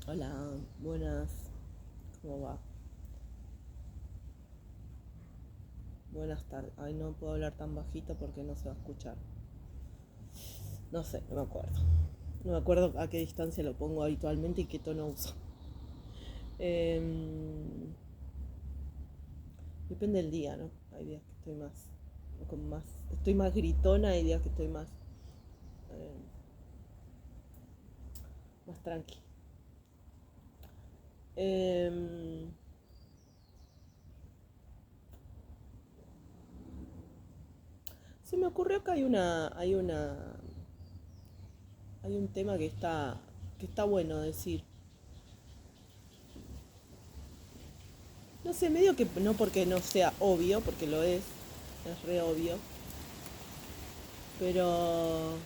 Hola, buenas, ¿cómo va? Buenas tardes. Ay, no puedo hablar tan bajito porque no se va a escuchar. No sé, no me acuerdo. No me acuerdo a qué distancia lo pongo habitualmente y qué tono uso. Em, Depende del día, ¿no? Hay días que estoy estoy más gritona, hay días que estoy eh, más tranqui. Em, Se me ocurrió que hay un tema que está bueno decir. No sé, medio que no porque no sea obvio, porque es re obvio, pero,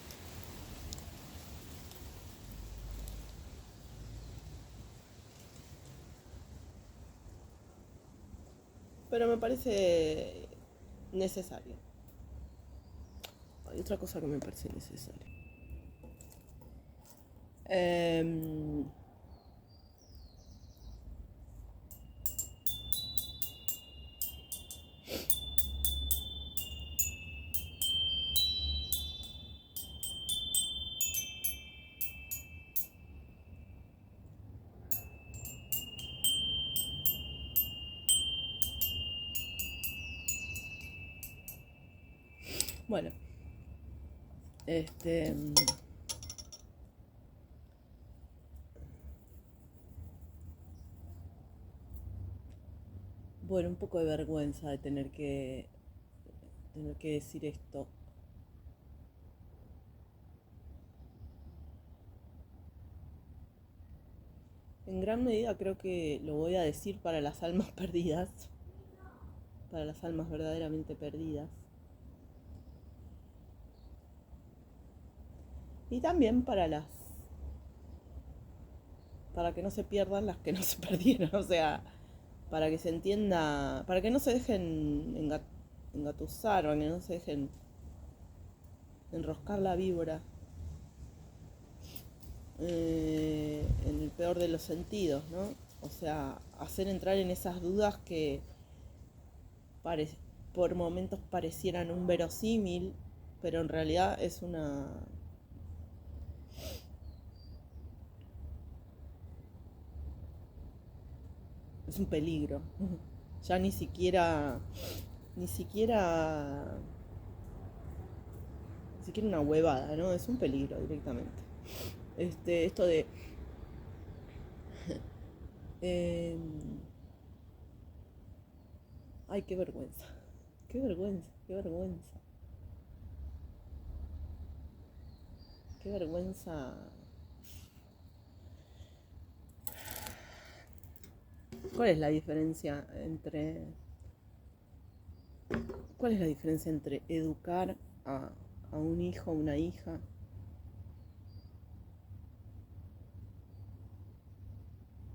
pero me parece necesario. Hay otra cosa que me parece necesaria. Em, bueno, este, bueno, un poco de vergüenza de tener que decir esto. En gran medida creo que lo voy a decir para las almas perdidas, para las almas verdaderamente perdidas. Y también para que no se pierdan las que no se perdieron, o sea, para que se entienda, para que no se dejen engatusar, para que no se dejen enroscar la víbora en el peor de los sentidos, ¿no? O sea, hacer entrar en esas dudas que pare- por momentos parecieran un verosímil, pero en realidad es un peligro. Ya ni siquiera, ni siquiera una huevada, ¿no? Es un peligro directamente. Esto de eh, ay, qué vergüenza. Qué vergüenza, qué vergüenza. Qué vergüenza. ¿Cuál es la diferencia entre ¿Cuál es la diferencia entre educar a un hijo o una hija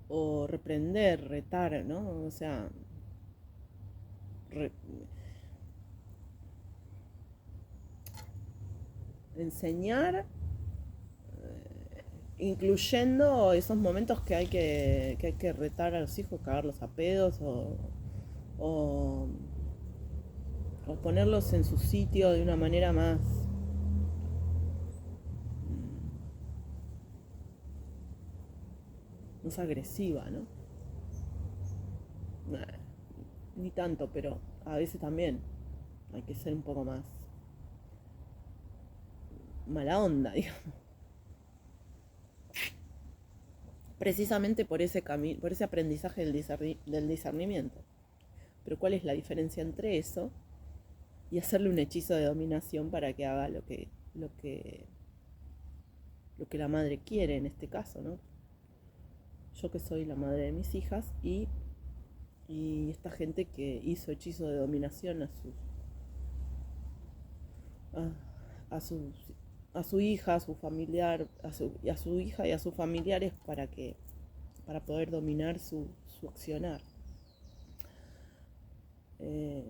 o reprender, retar, ¿no? O sea, re- enseñar, incluyendo esos momentos que hay que retar a los hijos, cagarlos a pedos o, o ponerlos en su sitio de una manera más agresiva, ¿no? Nah, ni tanto, pero a veces también hay que ser un poco más mala onda, digamos. Precisamente por ese aprendizaje del discernimiento. Pero ¿cuál es la diferencia entre eso y hacerle un hechizo de dominación para que haga lo que la madre quiere en este caso, ¿no? Yo que soy la madre de mis hijas y esta gente que hizo hechizo de dominación a, a sus a su hija, a su familiar, a su hija y a sus familiares para poder dominar su accionar. Eh,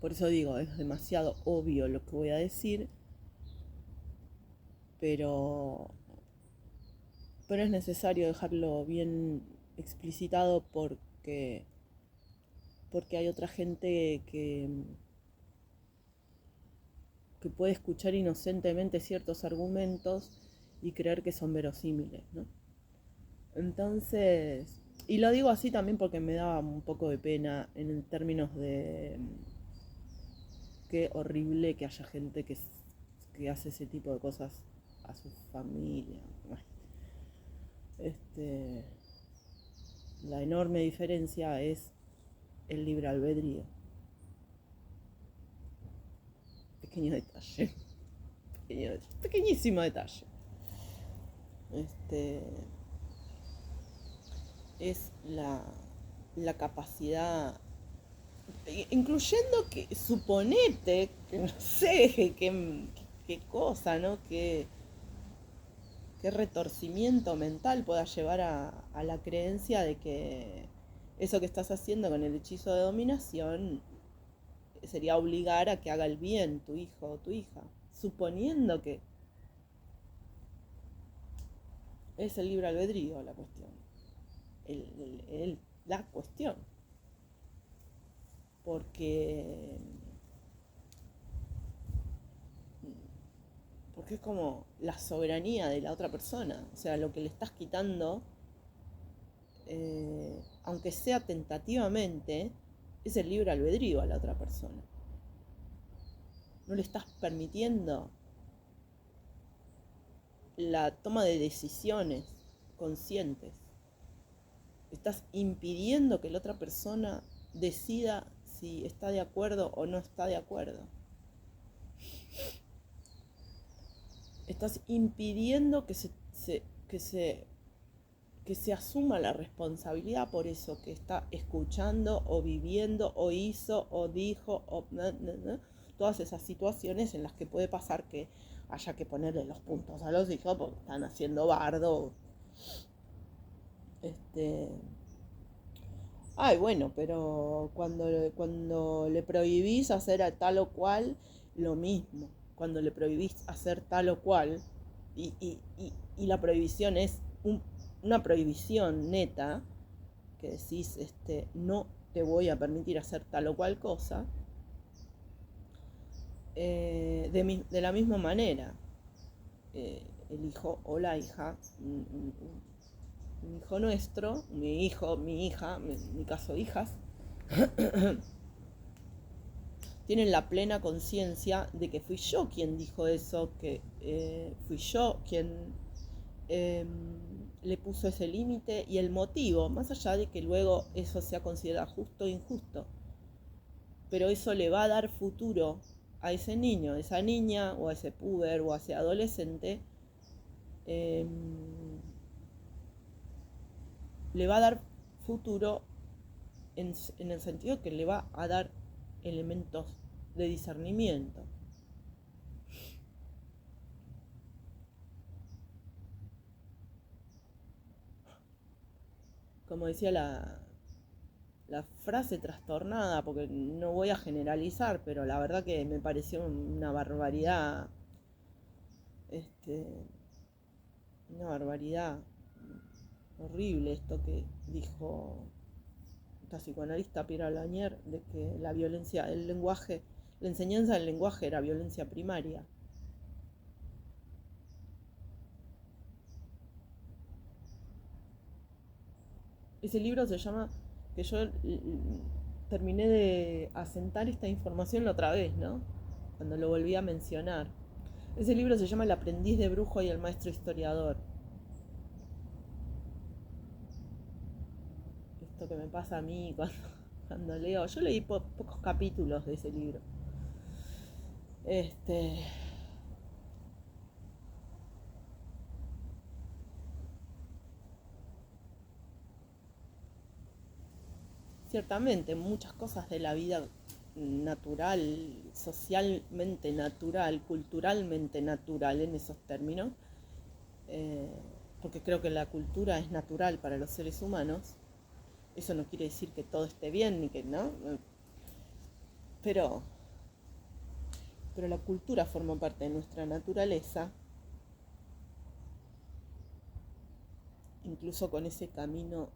por eso digo, es demasiado obvio lo que voy a decir, pero, pero es necesario dejarlo bien explicitado porque hay otra gente que puede escuchar inocentemente ciertos argumentos y creer que son verosímiles, ¿no? Entonces, y lo digo así también porque me da un poco de pena en términos de qué horrible que haya gente que hace ese tipo de cosas a su familia. Este, la enorme diferencia es el libre albedrío. Pequeño detalle. Pequeñísimo detalle. Es la capacidad, incluyendo que suponete, que no sé qué cosa, ¿no? Qué retorcimiento mental pueda llevar a la creencia de que eso que estás haciendo con el hechizo de dominación sería obligar a que haga el bien tu hijo o tu hija, suponiendo que es el libre albedrío la cuestión, la cuestión, porque es como la soberanía de la otra persona, o sea, lo que le estás quitando, aunque sea tentativamente, es el libre albedrío a la otra persona. No le estás permitiendo la toma de decisiones conscientes. Estás impidiendo que la otra persona decida si está de acuerdo o no está de acuerdo. Estás impidiendo que se asuma la responsabilidad por eso que está escuchando o viviendo o hizo o dijo o todas esas situaciones en las que puede pasar que haya que ponerle los puntos a los hijos porque están haciendo bardo. Ay, bueno, pero cuando le prohibís hacer a tal o cual, lo mismo. Cuando le prohibís hacer tal o cual, y la prohibición es una prohibición neta, que decís, no te voy a permitir hacer tal o cual cosa, de la misma manera, el hijo o la hija, un hijo nuestro, mi hijo, mi hija, en mi caso hijas, tienen la plena conciencia de que fui yo quien dijo eso, que fui yo quien le puso ese límite y el motivo, más allá de que luego eso sea considerado justo o injusto. Pero eso le va a dar futuro a ese niño, a esa niña, o a ese puber, o a ese adolescente, le va a dar futuro en el sentido que le va a dar elementos de discernimiento. Como decía la frase trastornada, porque no voy a generalizar, pero la verdad que me pareció una barbaridad, una barbaridad horrible esto que dijo esta psicoanalista Pierre Lanier, de que la violencia, el lenguaje, la enseñanza del lenguaje era violencia primaria. Ese libro se llama, que yo terminé de asentar esta información la otra vez, ¿no? Cuando lo volví a mencionar. Ese libro se llama El aprendiz de brujo y el maestro historiador. Esto que me pasa a mí cuando leo. Yo leí pocos capítulos de ese libro. Ciertamente, muchas cosas de la vida natural, socialmente natural, culturalmente natural en esos términos, porque creo que la cultura es natural para los seres humanos. Eso no quiere decir que todo esté bien ni que no, pero la cultura forma parte de nuestra naturaleza incluso con ese camino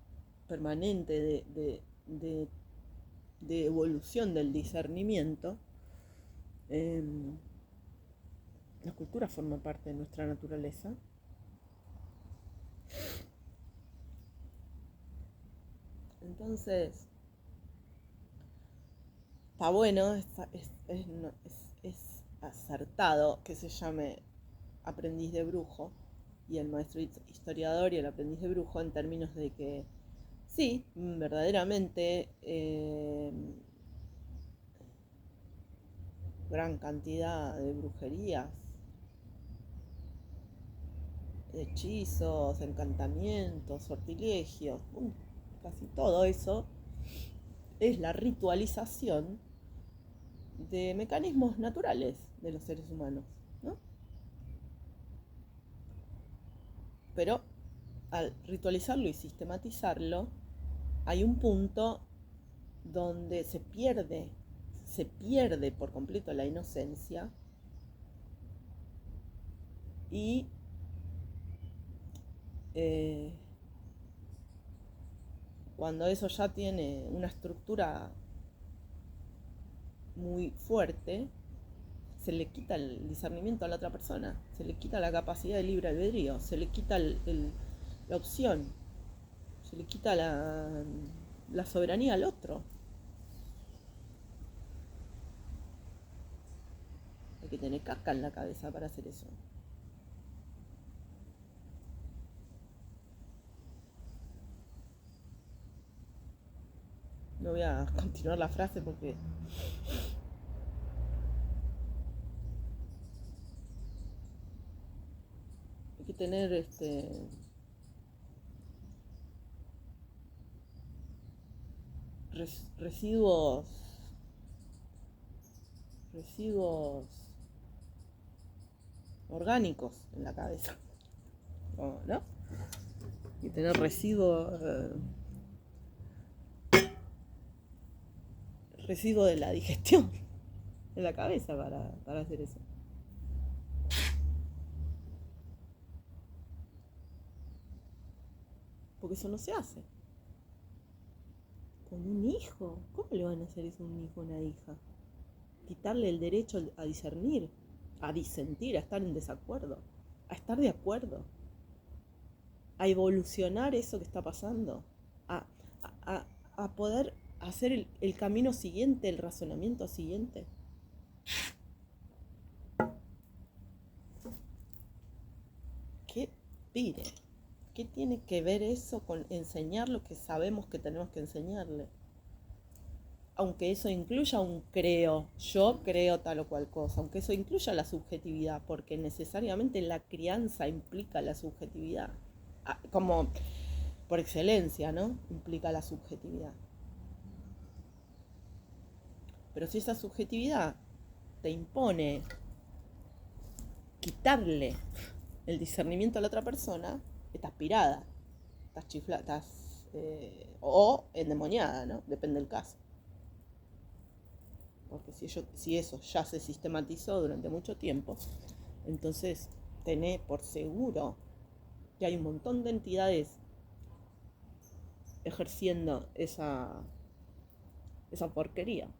permanente de evolución del discernimiento, la cultura forma parte de nuestra naturaleza. Entonces, está bueno, es acertado que se llame aprendiz de brujo y el maestro historiador y el aprendiz de brujo, en términos de que sí, verdaderamente gran cantidad de brujerías, de hechizos, encantamientos, sortilegios, casi todo eso es la ritualización de mecanismos naturales de los seres humanos, ¿no? Pero al ritualizarlo y sistematizarlo, hay un punto donde se pierde por completo la inocencia y cuando eso ya tiene una estructura muy fuerte, se le quita el discernimiento a la otra persona, se le quita la capacidad de libre albedrío, se le quita la opción, se le quita la soberanía al otro. Hay que tener caca en la cabeza para hacer eso. No voy a continuar la frase porque hay que tener residuos orgánicos en la cabeza, ¿no? Y tener residuos de la digestión en la cabeza para hacer eso. Porque eso no se hace. Con un hijo, ¿cómo le van a hacer eso a un hijo o una hija? Quitarle el derecho a discernir, a disentir, a estar en desacuerdo, a estar de acuerdo, a evolucionar eso que está pasando, a poder hacer el camino siguiente, el razonamiento siguiente. ¿Qué pide? ¿Qué tiene que ver eso con enseñar lo que sabemos que tenemos que enseñarle? Aunque eso incluya un creo, yo creo tal o cual cosa, aunque eso incluya la subjetividad, porque necesariamente la crianza implica la subjetividad, como por excelencia, ¿no? Implica la subjetividad. Pero si esa subjetividad te impone quitarle el discernimiento a la otra persona, estás pirada, estás chiflada, o endemoniada, ¿no? Depende del caso. Porque si eso ya se sistematizó durante mucho tiempo, entonces tené por seguro que hay un montón de entidades ejerciendo esa porquería.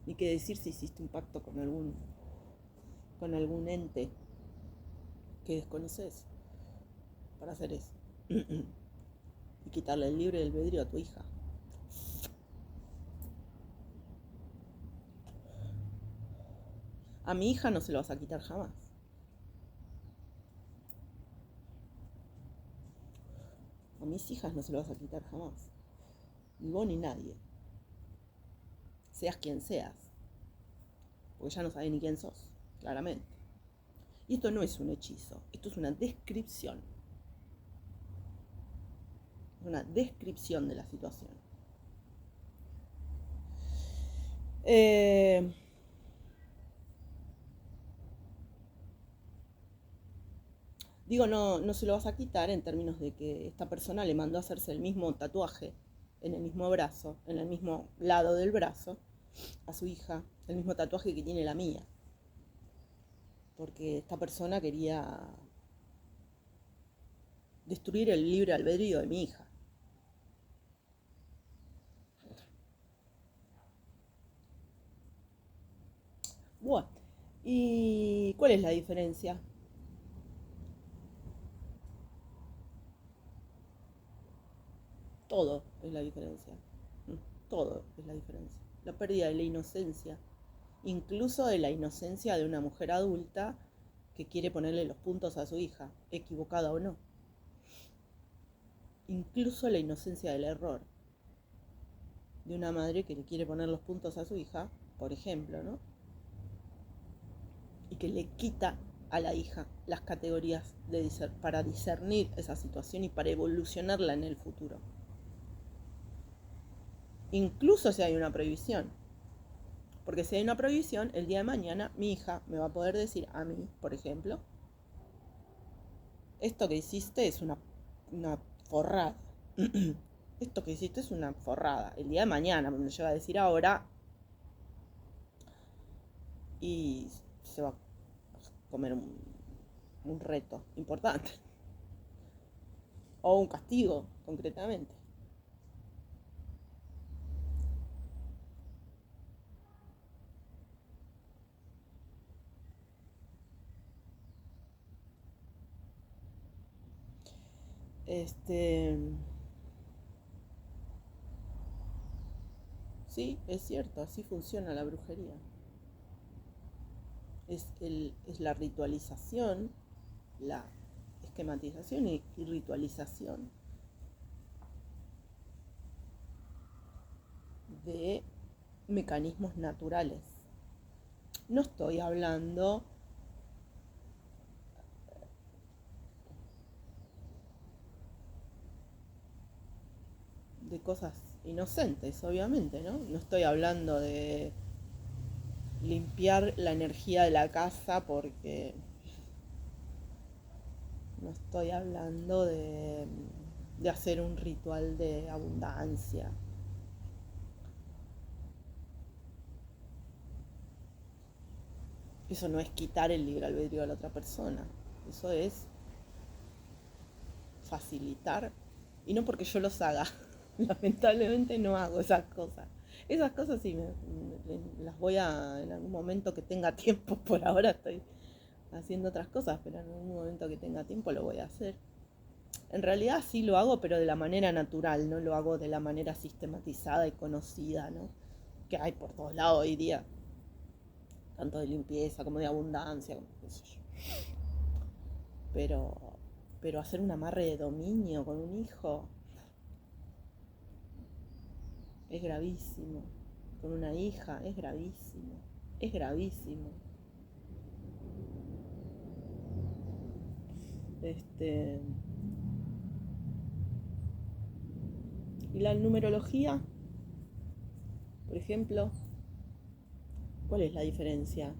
Ni que decir si hiciste un pacto con algún ente que desconoces para hacer eso. Y quitarle el libre albedrío a tu hija. A mi hija no se lo vas a quitar jamás. A mis hijas no se lo vas a quitar jamás. Ni vos ni nadie. Seas quien seas. Porque ya no sabés ni quién sos, claramente. Y esto no es un hechizo, esto es una descripción. Una descripción de la situación. Digo, no se lo vas a quitar en términos de que esta persona le mandó a hacerse el mismo tatuaje en el mismo brazo, en el mismo lado del brazo, a su hija, el mismo tatuaje que tiene la mía. Porque esta persona quería destruir el libre albedrío de mi hija. Bueno, ¿y cuál es la diferencia? Todo es la diferencia. Todo es la diferencia. La pérdida de la inocencia, incluso de la inocencia de una mujer adulta que quiere ponerle los puntos a su hija, equivocada o no. Incluso la inocencia del error de una madre que le quiere poner los puntos a su hija, por ejemplo, ¿no? Y que le quita a la hija las categorías para discernir esa situación y para evolucionarla en el futuro. Incluso si hay una prohibición. Porque si hay una prohibición, el día de mañana mi hija me va a poder decir a mí, por ejemplo, esto que hiciste es una forrada. Esto que hiciste es una forrada. El día de mañana me lo llega a decir ahora y se va a comer un reto importante. O un castigo, concretamente. Sí, es cierto, así funciona la brujería. Es la ritualización, la esquematización y ritualización de mecanismos naturales. No estoy hablando de cosas inocentes, obviamente, ¿no? No estoy hablando de limpiar la energía de la casa porque no estoy hablando de hacer un ritual de abundancia. Eso no es quitar el libre albedrío a la otra persona. Eso es facilitar. Y no porque yo los haga. Lamentablemente no hago esas cosas. Esas cosas sí las voy a en algún momento que tenga tiempo. Por ahora estoy haciendo otras cosas, pero en algún momento que tenga tiempo lo voy a hacer. En realidad sí lo hago, pero de la manera natural, no lo hago de la manera sistematizada y conocida, ¿no? Que hay por todos lados hoy día. Tanto de limpieza como de abundancia, como qué sé yo. Pero, pero hacer un amarre de dominio con un hijo es gravísimo. Con una hija es gravísimo. Es gravísimo. Y la numerología, por ejemplo, ¿cuál es la diferencia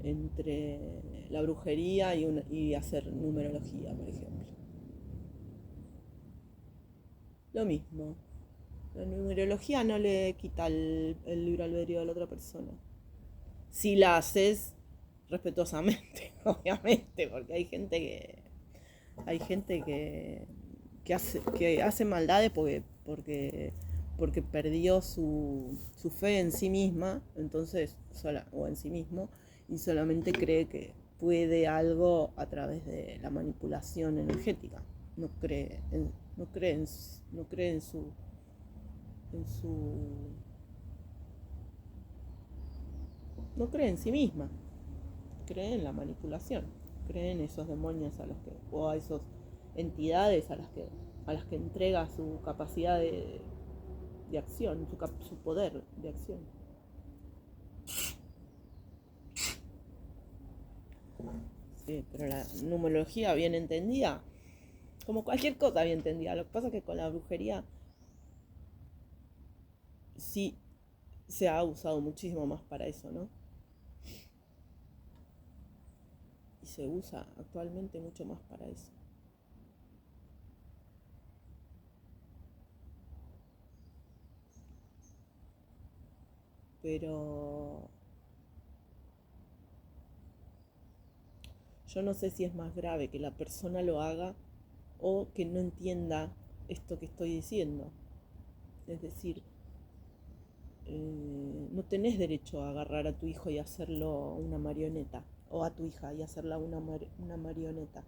entre la brujería y hacer numerología, por ejemplo? Lo mismo. La numerología no le quita el libre albedrío a la otra persona. Si la haces respetuosamente, obviamente, porque hay gente que hace maldades porque perdió su fe en sí misma, entonces, o en sí mismo, y solamente cree que puede algo a través de la manipulación energética. No cree en, no cree en, no cree en su, no cree en sí misma, cree en la manipulación, cree en esos demonios o a esas entidades a las que entrega su capacidad de acción, su poder de acción. Sí, pero la numerología bien entendida, como cualquier cosa bien entendida, lo que pasa es que con la brujería sí se ha usado muchísimo más para eso, ¿no? Y se usa actualmente mucho más para eso. Pero yo no sé si es más grave que la persona lo haga o que no entienda esto que estoy diciendo. Es decir, no tenés derecho a agarrar a tu hijo y hacerlo una marioneta, o a tu hija y hacerla una marioneta,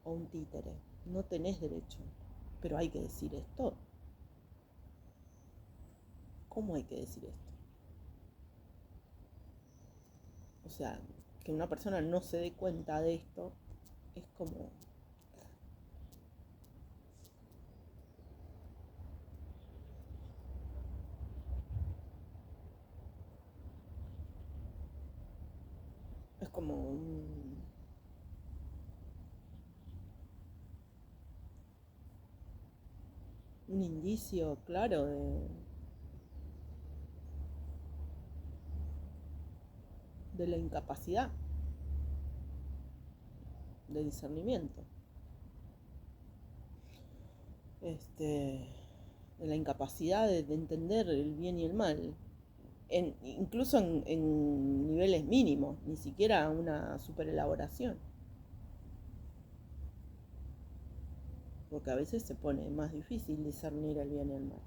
o un títere. No tenés derecho. Pero hay que decir esto. ¿Cómo hay que decir esto? O sea, que una persona no se dé cuenta de esto es como... Es como un indicio claro de la incapacidad de discernimiento. De la incapacidad de entender el bien y el mal. Incluso en niveles mínimos, ni siquiera una superelaboración. Porque a veces se pone más difícil discernir el bien y el mal.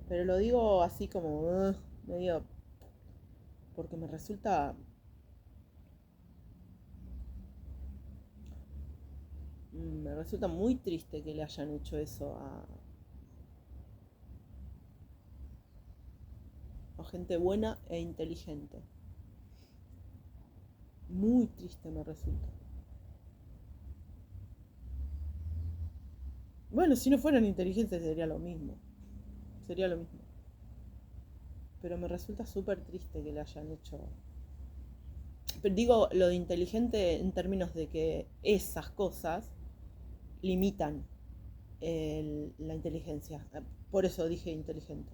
Pero lo digo así como medio porque me resulta muy triste que le hayan hecho eso a gente buena e inteligente. Muy triste me resulta. Bueno, si no fueran inteligentes sería lo mismo. Sería lo mismo. Pero me resulta súper triste que le hayan hecho. Pero digo lo de inteligente en términos de que esas cosas limitan la inteligencia. Por eso dije inteligente.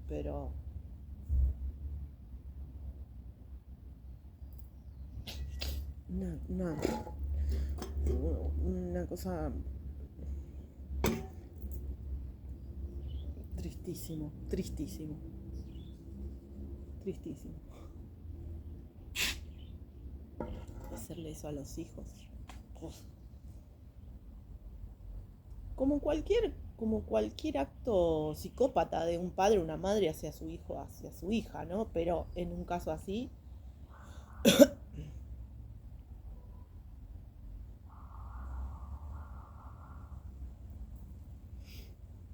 Pero una, una cosa tristísimo, tristísimo, tristísimo. Hacerle eso a los hijos. Uf. Como cualquier acto psicópata de un padre o una madre hacia su hijo, hacia su hija, ¿no? Pero en un caso así,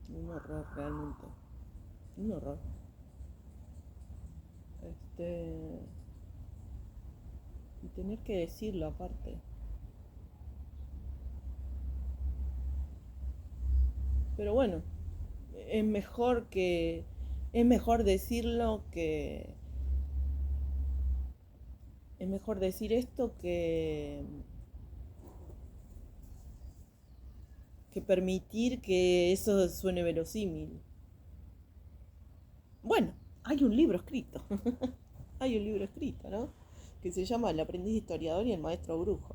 un horror realmente. Un horror. Este. Y tener que decirlo aparte. Pero bueno, es mejor que. Es mejor decirlo que. Es mejor decir esto que permitir que eso suene verosímil. Bueno, hay un libro escrito. Hay un libro escrito, ¿no? Que se llama El aprendiz historiador y el maestro brujo.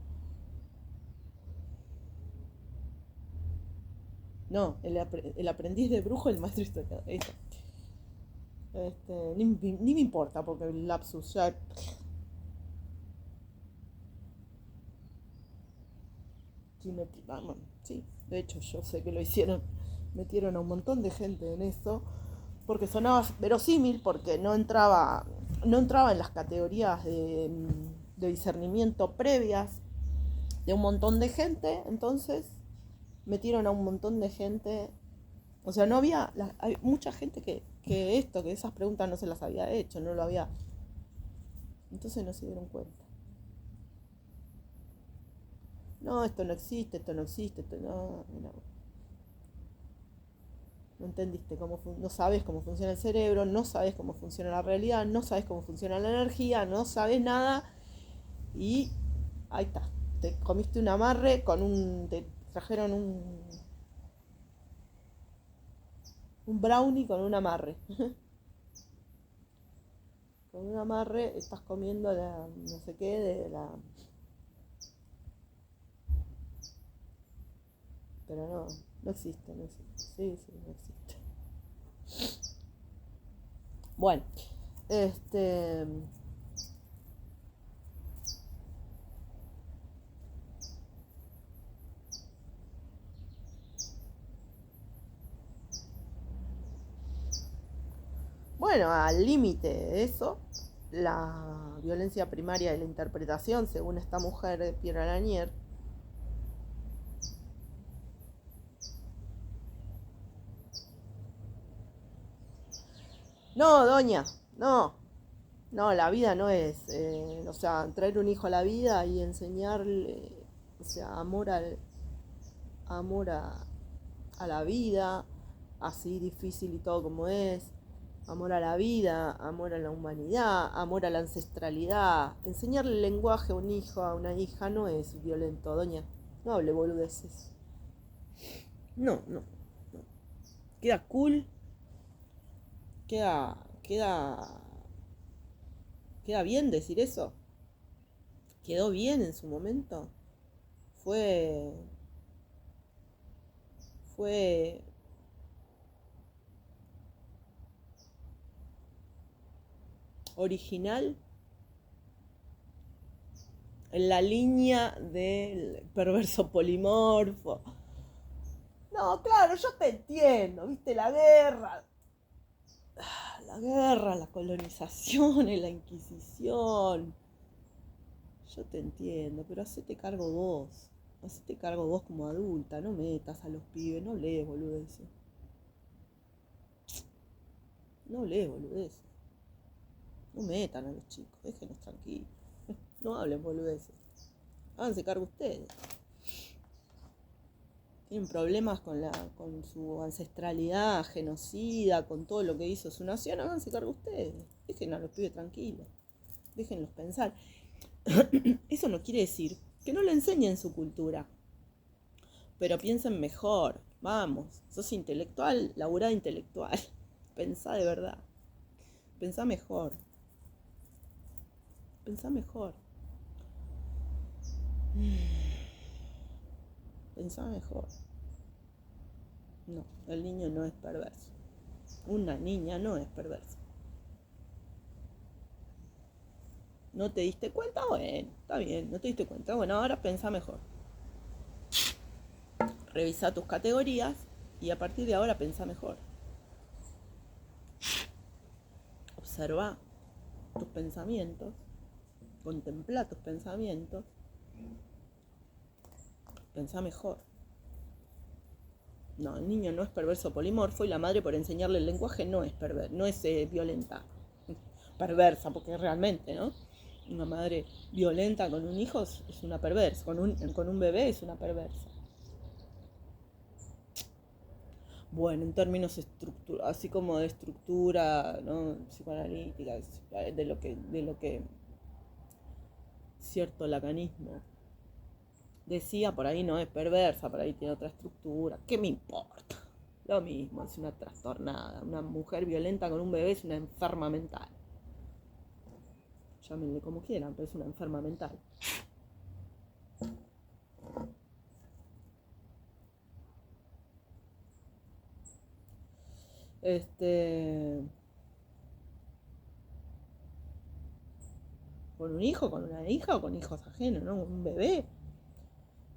No, el aprendiz de brujo y el maestro historiador. Eso. Ni me importa porque el lapsus ya... Bueno, sí, de hecho yo sé que lo hicieron. Metieron a un montón de gente en eso. Porque sonaba verosímil, porque no entraba en las categorías de discernimiento previas de un montón de gente. Entonces metieron a un montón de gente. O sea, no había. Hay mucha gente que esas preguntas no se las había hecho, no lo había. Entonces no se dieron cuenta. No, esto no existe, esto no existe, esto no. No, no entendiste no sabes cómo funciona el cerebro, no sabes cómo funciona la realidad, no sabes cómo funciona la energía, no sabes nada. Y ahí está. Te comiste un amarre te trajeron un brownie con un amarre. Con un amarre estás comiendo no sé qué de la... Pero no, no existe, no existe. Sí, sí, no existe. Bueno, este... Bueno, al límite de eso, la violencia primaria de la interpretación, según esta mujer de Pierre Lanier. No, doña, no, no, la vida no es, o sea, traer un hijo a la vida y enseñarle, o sea, amor a la vida, así difícil y todo como es, amor a la vida, amor a la humanidad, amor a la ancestralidad. Enseñarle el lenguaje a un hijo, a una hija, no es violento, doña. No hable boludeces. No, no, no. Queda cool, queda, queda, queda bien decir eso. Quedó bien en su momento. Fue, fue original en la línea del perverso polimorfo. No, claro, yo te entiendo, viste, la colonización y la Inquisición. Yo te entiendo, pero hacete cargo vos. Hacete cargo vos como adulta, no metas a los pibes, no lees boludeces. No lees boludeces. No metan a los chicos, déjenlos tranquilos. No hablen boludeces. Háganse cargo ustedes. Tienen problemas con su ancestralidad genocida, con todo lo que hizo su nación, háganse cargo ustedes. Dejen a los pibes tranquilos. Déjenlos pensar. Eso no quiere decir que no le enseñen su cultura, pero piensen mejor. Vamos, sos intelectual, laburá intelectual. Pensá de verdad. Pensá mejor. Pensá mejor. Pensá mejor. No, el niño no es perverso. Una niña no es perversa. ¿No te diste cuenta? Bueno, está bien, no te diste cuenta. Bueno, ahora pensá mejor. Revisa tus categorías y a partir de ahora pensá mejor. Observa tus pensamientos, contempla tus pensamientos, pensá mejor. No, el niño no es perverso polimorfo y la madre por enseñarle el lenguaje no es no es violenta, perversa, porque realmente, ¿no? Una madre violenta con un hijo es una perversa, con un bebé es una perversa. Bueno, en términos estructura, así como de estructura, ¿no? Psicoanalítica, de lo que cierto lacanismo decía, por ahí no es perversa, por ahí tiene otra estructura. ¿Qué me importa? Lo mismo, es una trastornada. Una mujer violenta con un bebé es una enferma mental. Llámenle como quieran, pero es una enferma mental. Con un hijo, con una hija o con hijos ajenos, ¿no? Un bebé.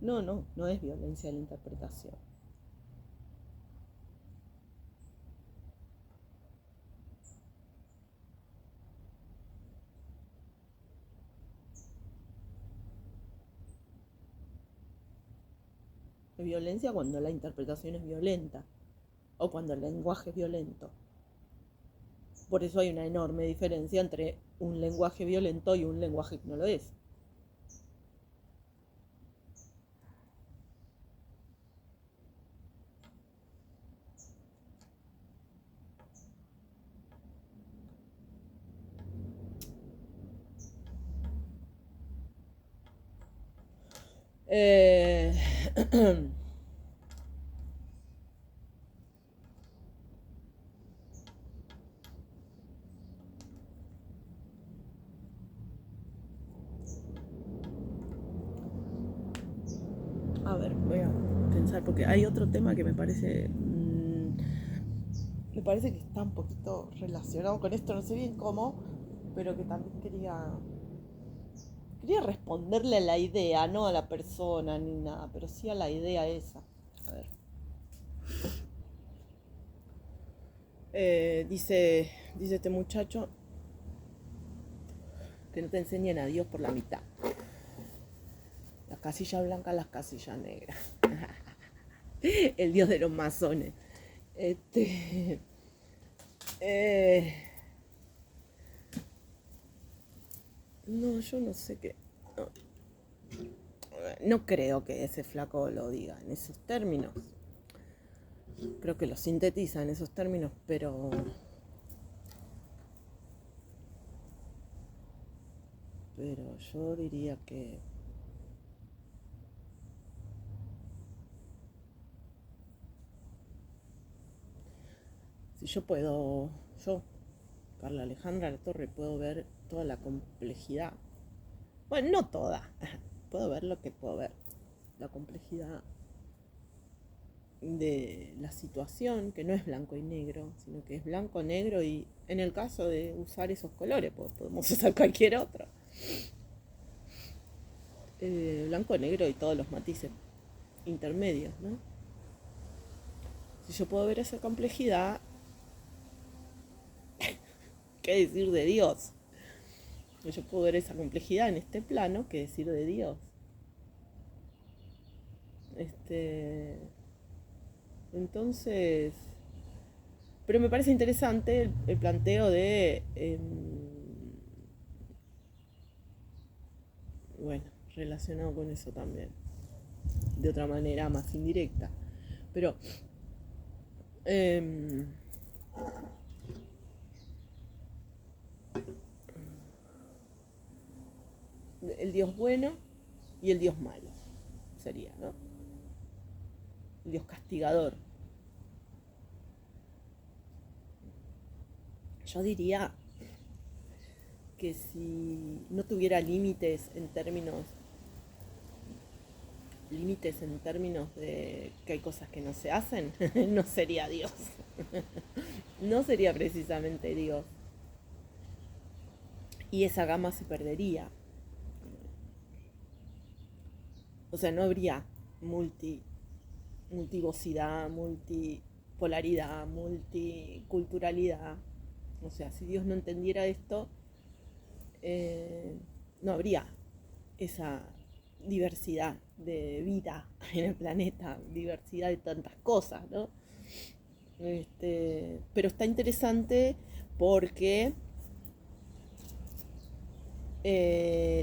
No, no, no es violencia de la interpretación. Es violencia cuando la interpretación es violenta o cuando el lenguaje es violento. Por eso hay una enorme diferencia entre un lenguaje violento y un lenguaje que no lo es. Eh... A ver, voy a pensar, porque hay otro tema que me parece me parece que está un poquito relacionado con esto, no sé bien cómo, pero que también quería responderle a la idea, no a la persona ni nada, pero sí a la idea esa. A ver. Dice este muchacho que no te enseñen a Dios por la mitad. Las casillas blancas, las casillas negras. El Dios de los masones. Este, eh, no, yo no sé qué. No, no creo que ese flaco lo diga en esos términos. Creo que lo sintetiza en esos términos, pero yo diría que si yo, Carla Alejandra La Torre, puedo ver toda la complejidad. Bueno, no toda. Puedo ver lo que puedo ver. La complejidad de la situación, que no es blanco y negro, sino que es blanco, negro y en el caso de usar esos colores, pues podemos usar cualquier otro. Blanco, negro y todos los matices intermedios, ¿no? Si yo puedo ver esa complejidad, ¿qué decir de Dios? Yo puedo ver esa complejidad en este plano, ¿qué decir de Dios? Entonces, pero me parece interesante el planteo de, bueno, relacionado con eso también, de otra manera más indirecta. Pero, eh, el Dios bueno y el Dios malo sería, ¿no? El Dios castigador. Yo diría que si no tuviera límites en términos de que hay cosas que no se hacen, no sería Dios. No sería precisamente Dios. Y esa gama se perdería. O sea, no habría multivocidad, multipolaridad, multiculturalidad. O sea, si Dios no entendiera esto, no habría esa diversidad de vida en el planeta, diversidad de tantas cosas, ¿no? Pero está interesante porque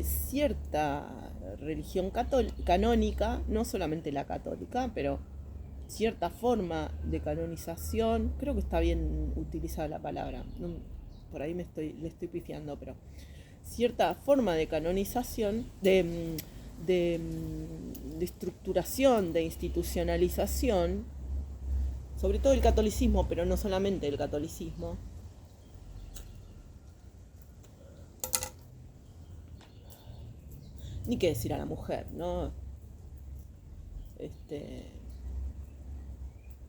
cierta religión canónica, no solamente la católica, pero cierta forma de canonización, creo que está bien utilizada la palabra, no, por ahí le estoy pifiando, pero cierta forma de canonización, de estructuración, de institucionalización, sobre todo el catolicismo, pero no solamente el catolicismo, ni qué decir a la mujer, ¿no?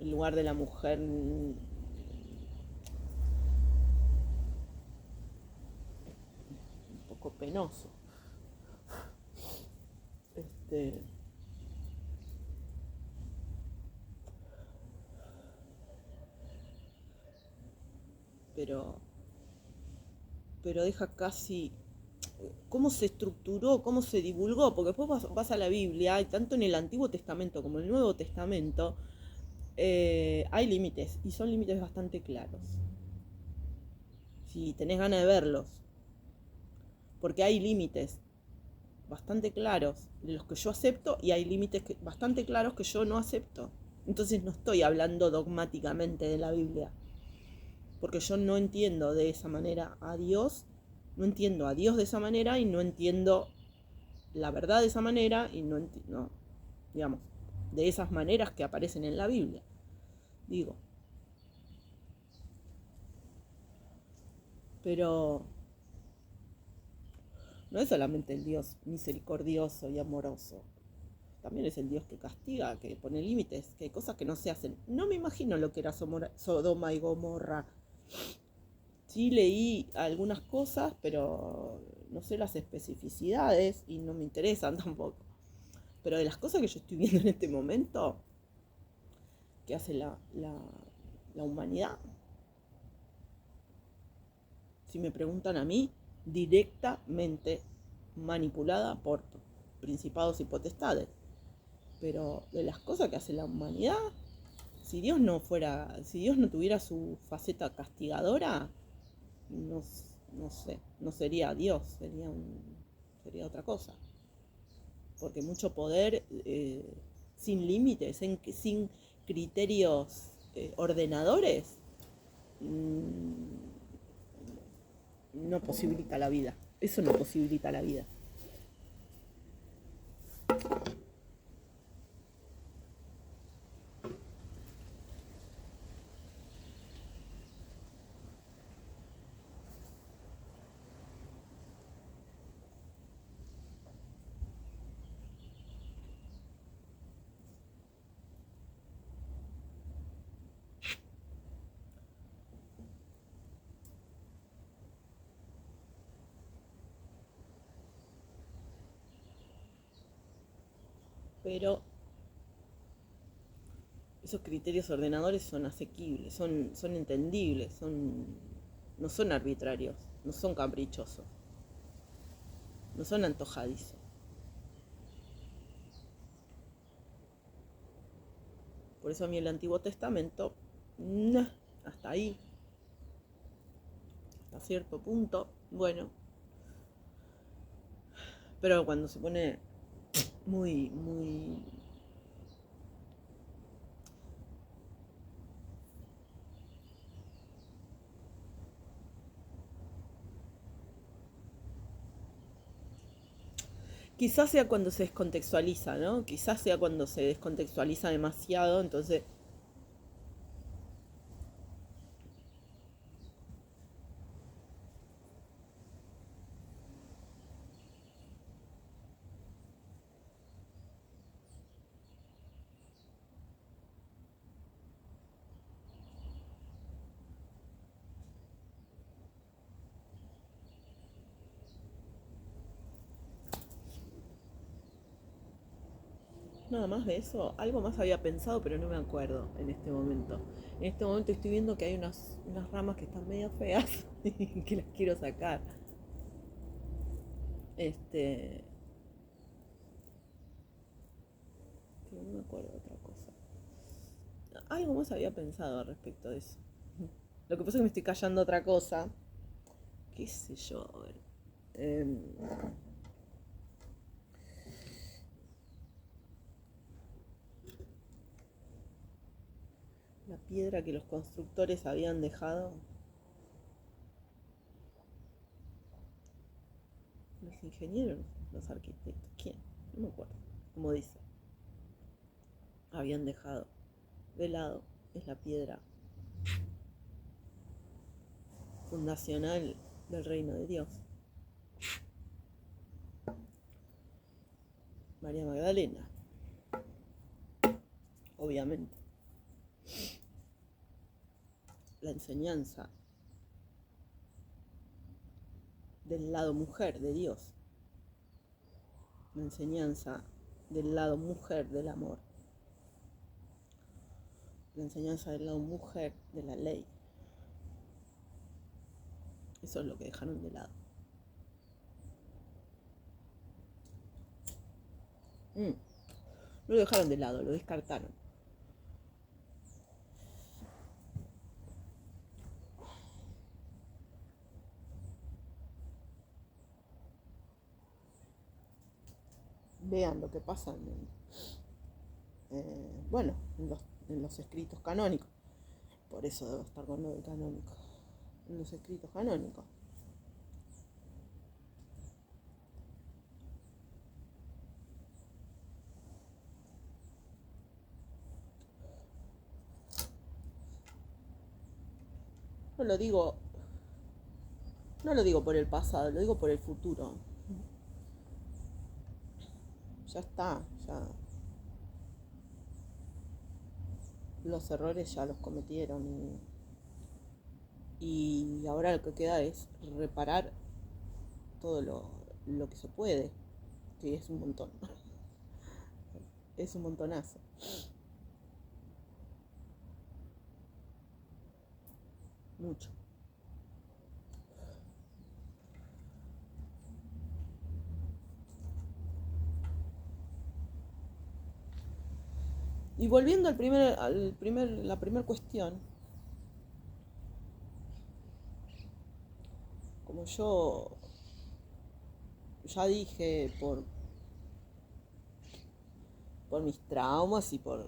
El lugar de la mujer un poco penoso. Este, pero, pero deja casi cómo se estructuró, cómo se divulgó, porque después vas a la Biblia y tanto en el Antiguo Testamento como en el Nuevo Testamento hay límites y son límites bastante claros. Si tenés ganas de verlos, porque hay límites bastante claros de los que yo acepto y hay límites bastante claros que yo no acepto. Entonces no estoy hablando dogmáticamente de la Biblia, porque yo no entiendo de esa manera a Dios, no entiendo a Dios de esa manera y no entiendo la verdad de esa manera y no, digamos, de esas maneras que aparecen en la Biblia. Digo, pero no es solamente el Dios misericordioso y amoroso. también es el Dios que castiga, que pone límites, que hay cosas que no se hacen. No me imagino lo que era Sodoma y Gomorra. Sí leí algunas cosas, pero no sé las especificidades y no me interesan tampoco. Pero de las cosas que yo estoy viendo en este momento, que hace la humanidad, si me preguntan a mí, directamente manipulada por principados y potestades. Pero de las cosas que hace la humanidad, si Dios no tuviera su faceta castigadora, no, no sé, no sería Dios, sería otra cosa. Porque mucho poder sin límites, sin criterios ordenadores, no posibilita la vida. Eso no posibilita la vida. Pero esos criterios ordenadores son asequibles, son entendibles, no son arbitrarios, no son caprichosos, no son antojadizos. Por eso a mí el Antiguo Testamento, hasta ahí, hasta cierto punto, bueno. Pero cuando se pone muy, muy... Quizás sea cuando se descontextualiza, ¿no? Quizás sea cuando se descontextualiza demasiado, entonces... Nada más de eso, algo más había pensado, pero no me acuerdo en este momento. En este momento estoy viendo que hay unas ramas que están medio feas y que las quiero sacar. No me acuerdo de otra cosa. Algo más había pensado al respecto de eso. Lo que pasa es que me estoy callando otra cosa. ¿Qué sé yo? A ver. La piedra que los constructores habían dejado. Los ingenieros, los arquitectos. ¿Quién? No me acuerdo. Como dice. Habían dejado de lado. Es la piedra fundacional del reino de Dios. María Magdalena. Obviamente. La enseñanza del lado mujer de Dios. La enseñanza del lado mujer del amor. La enseñanza del lado mujer de la ley. Eso es lo que dejaron de lado. No lo dejaron de lado, lo descartaron. Vean lo que pasa en los escritos canónicos. Por eso debo estar con lo del canónico. En los escritos canónicos. No lo digo por el pasado, lo digo por el futuro. Ya está, ya los errores ya los cometieron y ahora lo que queda es reparar todo lo que se puede, que es un montón, es un montonazo. Mucho. Y volviendo la primera cuestión, como yo ya dije, por mis traumas y por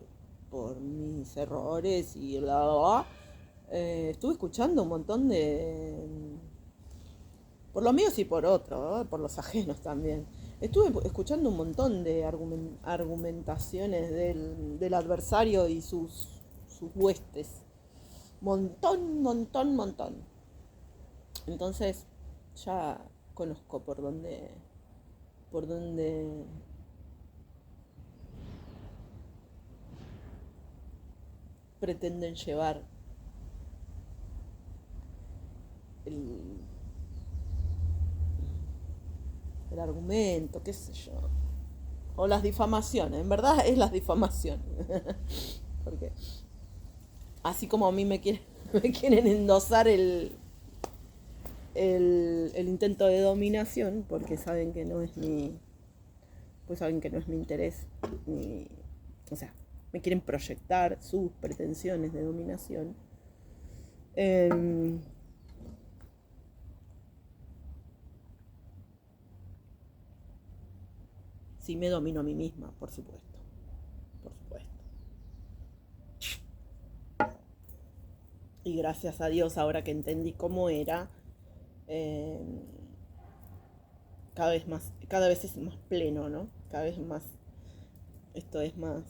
mis errores y bla, bla, bla, estuve escuchando un montón por los míos y por otros, ¿verdad? Por los ajenos también. Estuve escuchando un montón de argumentaciones del adversario y sus huestes. Montón, montón, montón. Entonces ya conozco por dónde pretenden llevar el, el argumento, qué sé yo. O las difamaciones, en verdad es las difamaciones. Porque así como a mí me quieren endosar el intento de dominación, porque saben que no es pues saben que no es mi interés, o sea, me quieren proyectar sus pretensiones de dominación. Sí me domino a mí misma, por supuesto. Por supuesto. Y gracias a Dios, ahora que entendí cómo era, eh, cada vez es más pleno, ¿no? Cada vez más, esto es más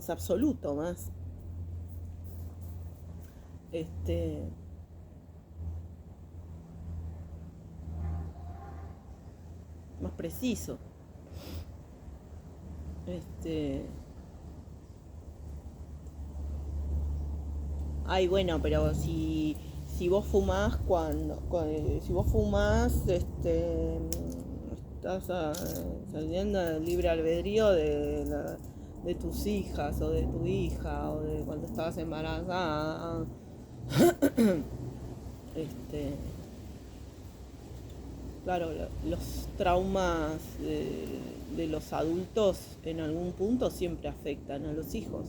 absoluto, este, más preciso. Ay, bueno, pero si vos fumás si vos fumás, estás saliendo del libre albedrío de tus hijas o de tu hija o de cuando estabas embarazada. este, claro, los traumas de los adultos en algún punto siempre afectan a los hijos.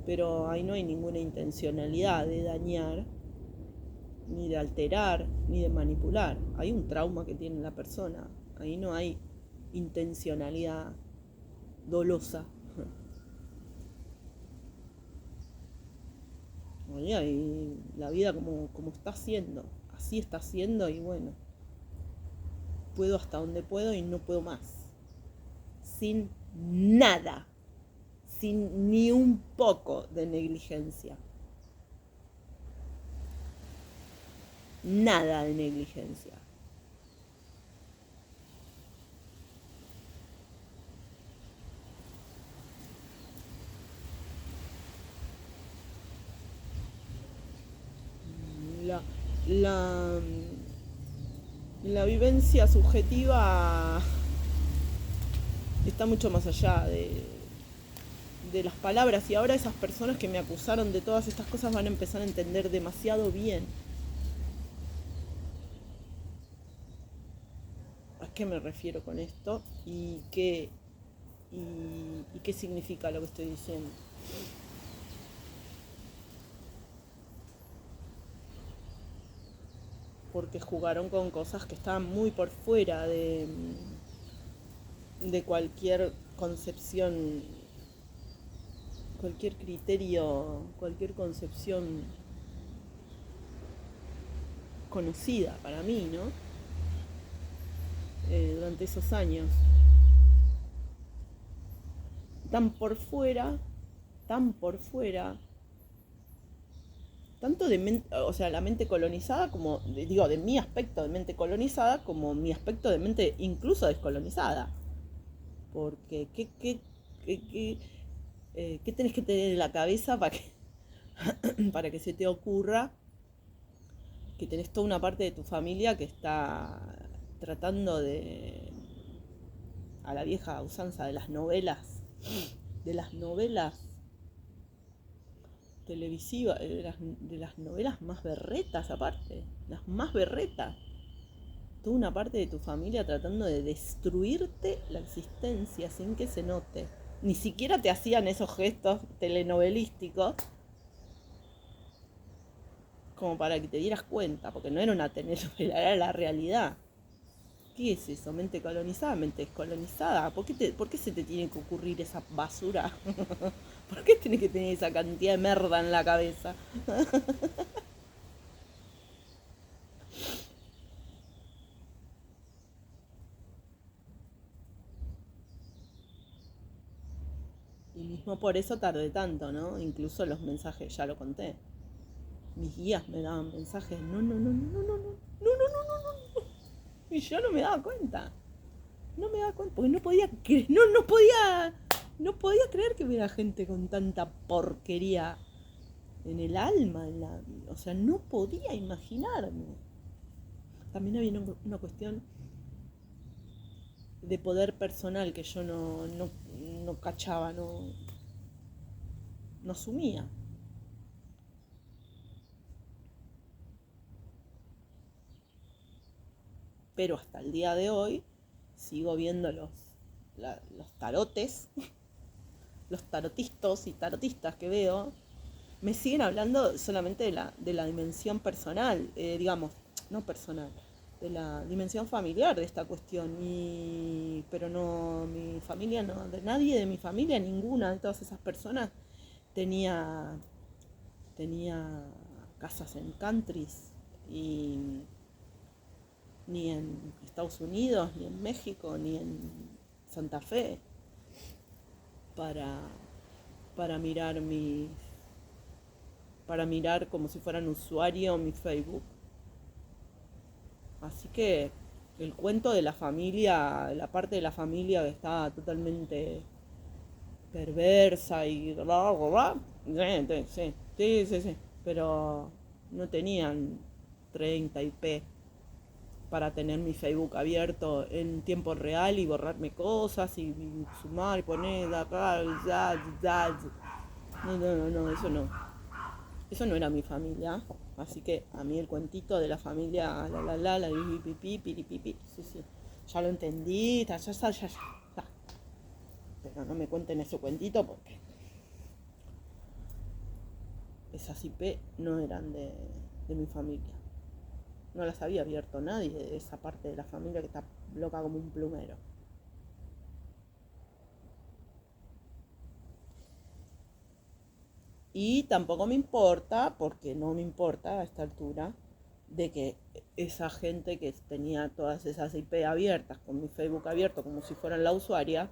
Pero ahí no hay ninguna intencionalidad de dañar, ni de alterar, ni de manipular. Hay un trauma que tiene la persona. Ahí no hay intencionalidad dolosa. Ahí hay la vida como está siendo. Así está siendo y bueno, puedo hasta donde puedo y no puedo más. Sin nada. Sin ni un poco de negligencia. Nada de negligencia. La, la, la vivencia subjetiva está mucho más allá de las palabras y ahora esas personas que me acusaron de todas estas cosas van a empezar a entender demasiado bien a qué me refiero con esto y qué significa lo que estoy diciendo. Porque jugaron con cosas que estaban muy por fuera de cualquier concepción, cualquier criterio, cualquier concepción conocida para mí, ¿no? Durante esos años. Tan por fuera, tanto o sea, la mente colonizada como, digo, de mi aspecto de mente colonizada como mi aspecto de mente incluso descolonizada. Porque, ¿Qué tenés que tener en la cabeza para que se te ocurra que tenés toda una parte de tu familia que está tratando a la vieja usanza de las novelas televisivas, de las novelas más berretas aparte, las más berretas? Toda una parte de tu familia tratando de destruirte la existencia sin que se note. Ni siquiera te hacían esos gestos telenovelísticos como para que te dieras cuenta, porque no era una telenovela, era la realidad. ¿Qué es eso? ¿Mente colonizada? ¿Mente descolonizada? ¿Por qué se te tiene que ocurrir esa basura? ¿Por qué tienes que tener esa cantidad de merda en la cabeza? Y mismo por eso tardé tanto, ¿no? Incluso los mensajes, ya lo conté. Mis guías me daban mensajes, no, no, no, no, no, no, no, no, no, no, no, no. Y yo no me daba cuenta. No me daba cuenta, porque no podía creer que hubiera gente con tanta porquería en el alma, o sea, no podía imaginarme. También había una cuestión de poder personal que yo no cachaba, no asumía. Pero hasta el día de hoy sigo viendo los tarotes, los tarotistas y tarotistas que veo, me siguen hablando solamente de la dimensión personal, digamos, no personal, de la dimensión familiar de esta cuestión. Pero no, mi familia no, de nadie de mi familia, ninguna de todas esas personas tenía, tenía casas en countries, y ni en Estados Unidos, ni en México, ni en Santa Fe, para, para mirar para mirar como si fueran usuario mi Facebook. Así que el cuento de la familia, la parte de la familia que está totalmente perversa y bla, bla, bla, sí, sí, sí, sí, pero no tenían 30 IP para tener mi Facebook abierto en tiempo real y borrarme cosas y sumar y poner acá, no, no, no, no, eso no. Eso no era mi familia. Así que a mí el cuentito de la familia, la pipi, piripipi, sí, sí. Ya lo entendí, ya. Pero no me cuenten ese cuentito porque esas IP no eran de mi familia. No las había abierto nadie de esa parte de la familia que está loca como un plumero. Y tampoco me importa, porque no me importa a esta altura, de que esa gente que tenía todas esas IP abiertas, con mi Facebook abierto como si fueran la usuaria,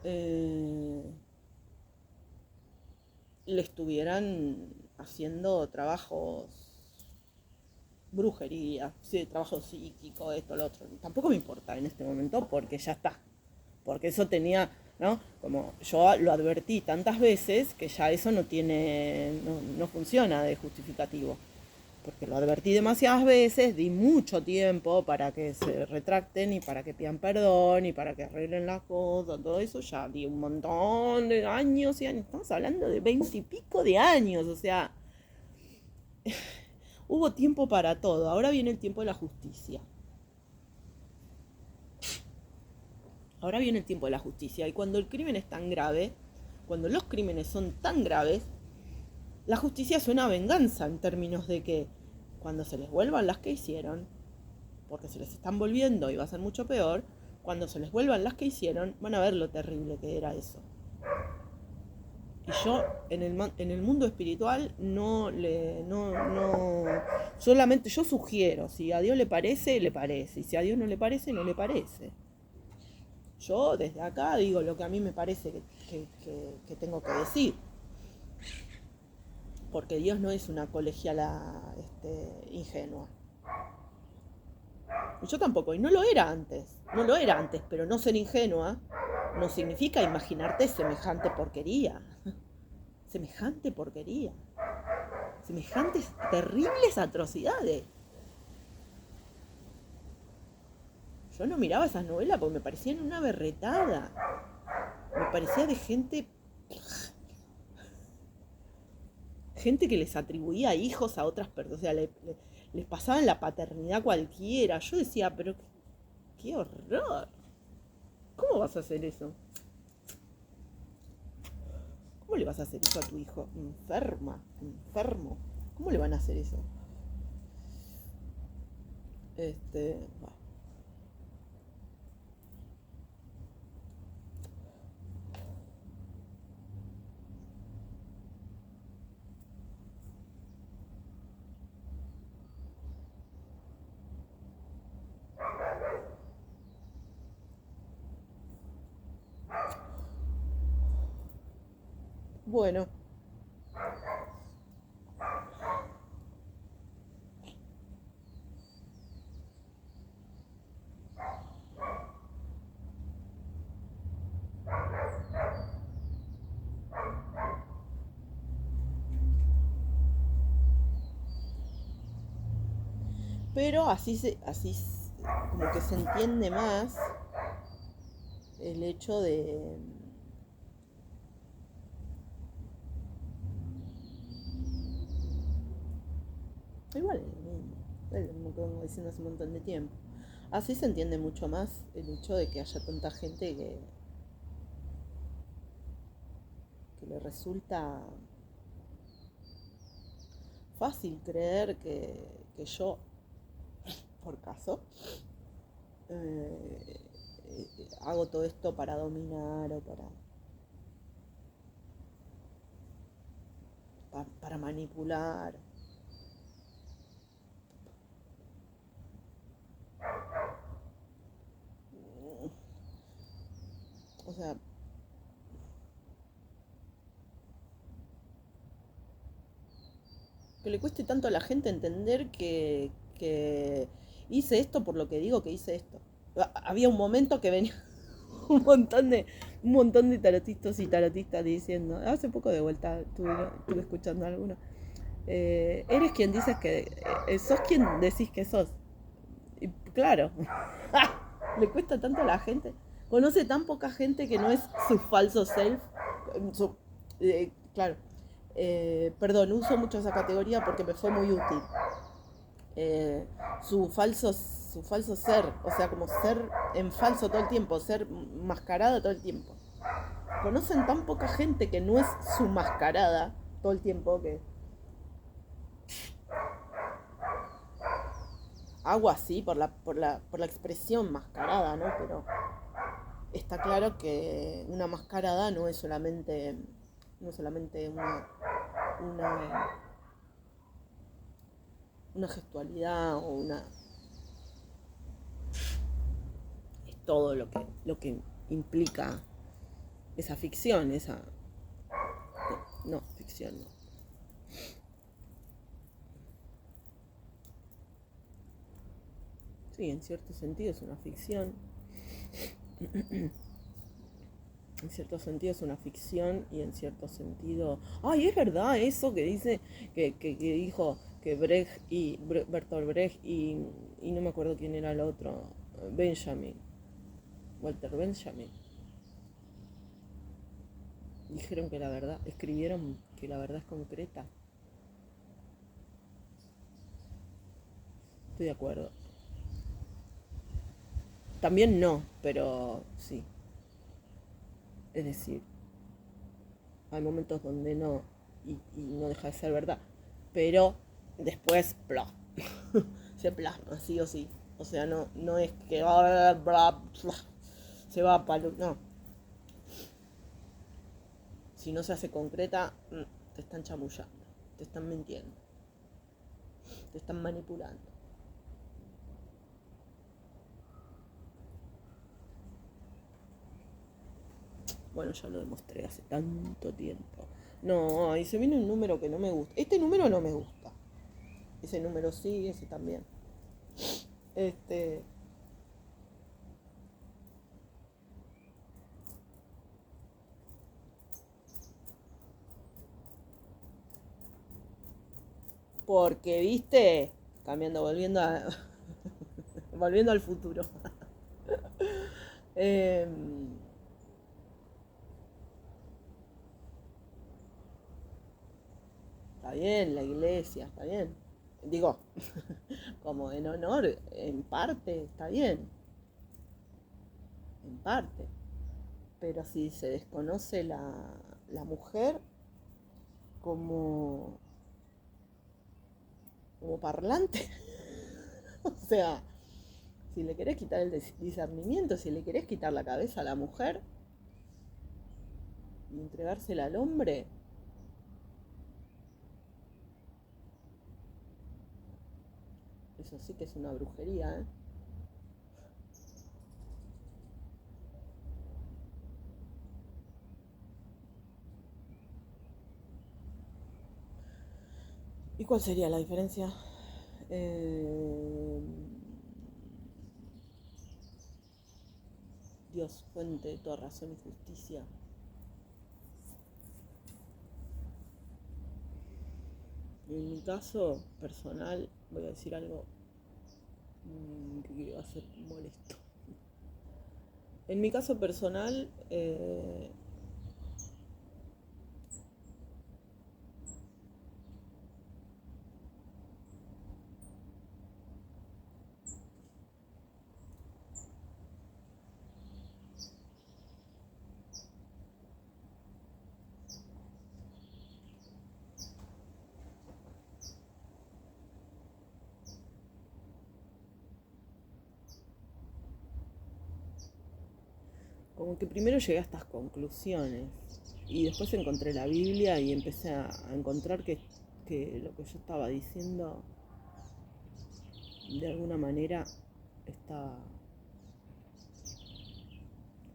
eh, le estuvieran haciendo trabajos, brujería, sí, trabajo psíquico, esto, lo otro. Tampoco me importa en este momento porque ya está. Porque eso tenía, ¿no? Como yo lo advertí tantas veces que ya eso no funciona de justificativo. Porque lo advertí demasiadas veces, di mucho tiempo para que se retracten y para que pidan perdón y para que arreglen las cosas, todo eso ya di un montón de años y años. Estamos hablando de 20 y pico de años, o sea, hubo tiempo para todo. Ahora viene el tiempo de la justicia. Ahora viene el tiempo de la justicia. Y cuando el crimen es tan grave, cuando los crímenes son tan graves, la justicia es una venganza en términos de que cuando se les vuelvan las que hicieron, porque se les están volviendo y va a ser mucho peor, cuando se les vuelvan las que hicieron, van a ver lo terrible que era eso. Y yo en el mundo espiritual solamente yo sugiero, si a Dios le parece, y si a Dios no le parece, no le parece. Yo desde acá digo lo que a mí me parece que tengo que decir. Porque Dios no es una colegiala ingenua. Y yo tampoco, y no lo era antes, pero no ser ingenua no significa imaginarte semejante porquería. Semejante porquería. Semejantes terribles atrocidades. Yo no miraba esas novelas porque me parecían una berretada. Me parecía de gente que les atribuía hijos a otras personas. O sea, les pasaban la paternidad cualquiera. Yo decía, pero qué horror. ¿Cómo vas a hacer eso? ¿Cómo le vas a hacer eso a tu hijo? Enfermo. ¿Cómo le van a hacer eso? Bah. Bueno, pero como que se entiende más el hecho de, igual es lo mismo que vengo diciendo hace un montón de tiempo. Así se entiende mucho más el hecho de que haya tanta gente que le resulta fácil creer que yo, por caso, eh, hago todo esto para dominar o para manipular. O sea, que le cueste tanto a la gente entender que hice esto por lo que digo que hice esto. Había un momento que venía un montón de, un montón de tarotistas y tarotistas diciendo, hace poco de vuelta estuve escuchando alguno, eres quien dices que, sos quien decís que sos. Y claro, le cuesta tanto a la gente, conoce tan poca gente que no es su falso self, claro, perdón, uso mucho esa categoría porque me fue muy útil. Eh, su falso ser, o sea, como ser en falso todo el tiempo, ser mascarada todo el tiempo. Conocen tan poca gente que no es su mascarada todo el tiempo que hago así por la expresión mascarada, ¿no? Pero está claro que una mascarada no es solamente una, una gestualidad o una. Es todo lo que implica esa ficción, esa. No, ficción no. Sí, en cierto sentido es una ficción. En cierto sentido es una ficción y en cierto sentido. ¡Ay, es verdad eso que dice, que dijo que Brecht y Bertolt Brecht y no me acuerdo quién era el otro, Benjamin, Walter Benjamin, dijeron que la verdad, escribieron que la verdad es concreta? Estoy de acuerdo. También no, pero sí. Es decir, hay momentos donde no, y no deja de ser verdad. Pero después, bla, se plasma, sí o sí. O sea, no es que se va para. No. Si no se hace concreta, te están chamullando, te están mintiendo, te están manipulando. Bueno, ya lo demostré hace tanto tiempo. No, y se viene un número que no me gusta. Este número no me gusta. Ese número sí, ese también. Este. Porque, viste, volviendo al futuro. Em, Está bien, la iglesia, está bien. Digo, como en honor, en parte, está bien, en parte. Pero si se desconoce la mujer como, como parlante, o sea, si le querés quitar el discernimiento, si le querés quitar la cabeza a la mujer y entregársela al hombre, eso sí que es una brujería, ¿eh? ¿Y cuál sería la diferencia? Eh, Dios, fuente de toda razón y justicia. En mi caso personal, voy a decir algo que va a ser molesto. En mi caso personal, como que primero llegué a estas conclusiones y después encontré la Biblia y empecé a encontrar que lo que yo estaba diciendo de alguna manera está